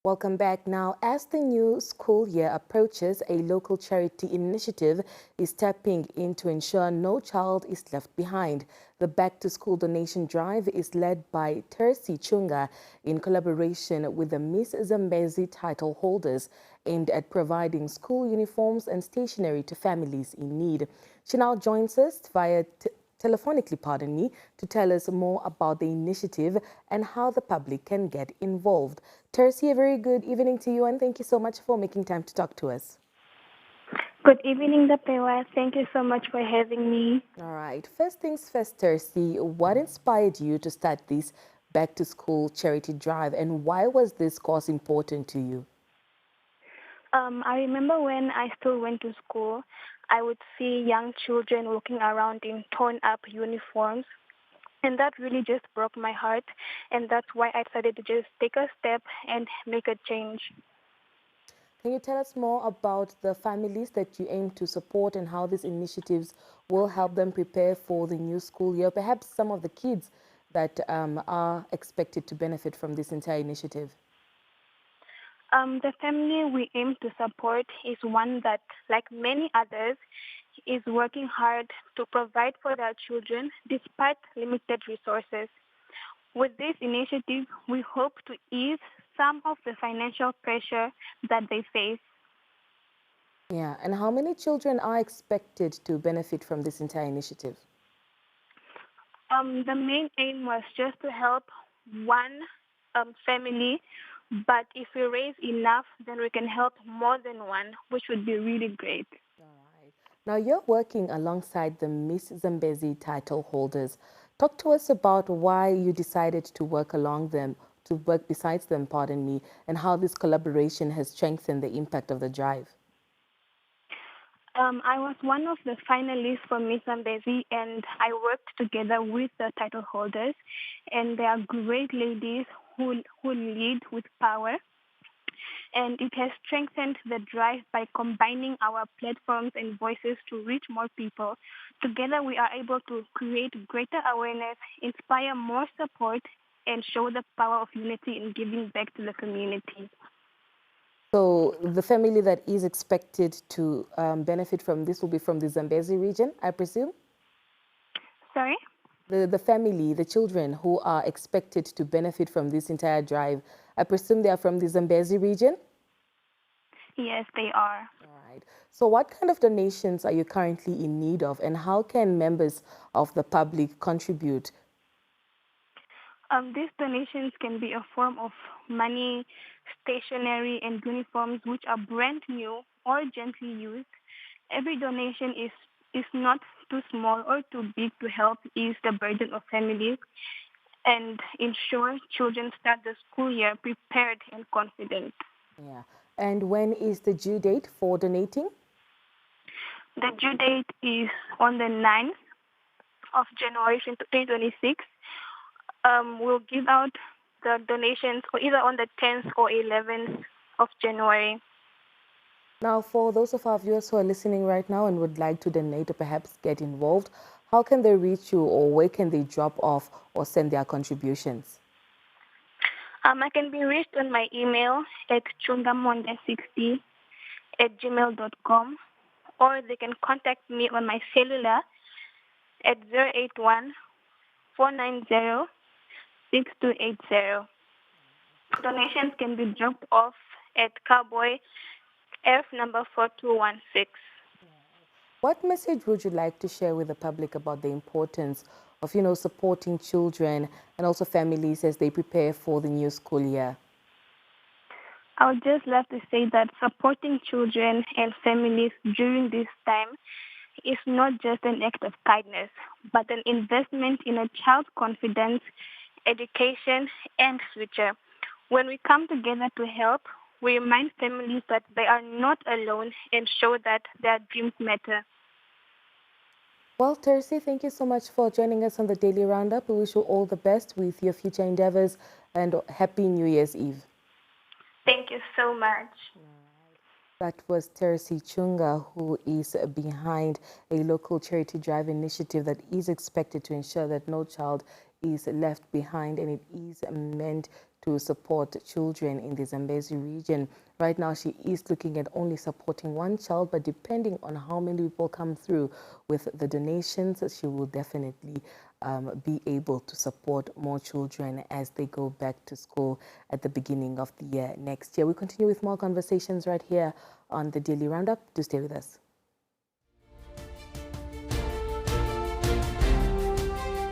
Welcome back. Now, as the new school year approaches, a local charity initiative is stepping in to ensure no child is left behind. The Back to School donation drive is led by Tersi Chunga in collaboration with the Miss Zambezi title holders, aimed at providing school uniforms and stationery to families in need. She now joins us via telephonically, to tell us more about the initiative and how the public can get involved. Tersi, a very good evening to you, and thank you so much for making time to talk to us. Good evening, Dapewa. Thank you so much for having me. All right. First things first, Tersi, what inspired you to start this back to school charity drive, and why was this cause important to you? I remember when I still went to school, I would see young children walking around in torn up uniforms. And that really just broke my heart. And that's why I decided to just take a step and make a change. Can you tell us more about the families that you aim to support and how these initiatives will help them prepare for the new school year? Perhaps some of the kids that are expected to benefit from this entire initiative. The family we aim to support is one that, like many others, is working hard to provide for their children despite limited resources. With this initiative, we hope to ease some of the financial pressure that they face. Yeah, and how many children are expected to benefit from this entire initiative? The main aim was just to help one family, but if we raise enough, then we can help more than one, which would be really great. All right. Now, you're working alongside the Miss Zambezi title holders. Talk to us about why you decided to work to work besides them, and how this collaboration has strengthened the impact of the drive. I was one of the finalists for Miss Zambezi, and I worked together with the title holders, and they are great ladies who lead with power. And it has strengthened the drive by combining our platforms and voices to reach more people. Together, we are able to create greater awareness, inspire more support, and show the power of unity in giving back to the community. So the family that is expected to benefit from this will be from the Zambezi region, I presume? Sorry? The family, the children who are expected to benefit from this entire drive, I presume they are from the Zambezi region? Yes, they are. All right. So what kind of donations are you currently in need of, and how can members of the public contribute? These donations can be a form of money, stationery, and uniforms which are brand new or gently used. Every donation is not too small or too big to help ease the burden of families and ensure children start the school year prepared and confident. Yeah. And when is the due date for donating? The due date is on the 9th of January 2026. We'll give out the donations either on the 10th or 11th of January. Now, for those of our viewers who are listening right now and would like to donate or perhaps get involved, how can they reach you, or where can they drop off or send their contributions? I can be reached on my email at chungamonde60@gmail.com, or they can contact me on my cellular at 081 490 6280. Donations can be dropped off at Cowboy F number 4216. What message would you like to share with the public about the importance of, supporting children and also families as they prepare for the new school year? I would just love to say that supporting children and families during this time is not just an act of kindness, but an investment in a child's confidence, education, and future. When we come together to help, we remind families that they are not alone and show that their dreams matter. Well, Tersi, thank you so much for joining us on the Daily Roundup. We wish you all the best with your future endeavors, and Happy New Year's Eve. Thank you so much. That was Tersi Chunga, who is behind a local charity drive initiative that is expected to ensure that no child is left behind, and it is meant to support children in the Zambezi region. Right now, she is looking at only supporting one child, but depending on how many people come through with the donations, she will definitely be able to support more children as they go back to school at the beginning of the year next year. We continue with more conversations right here on the Daily Roundup. Do stay with us.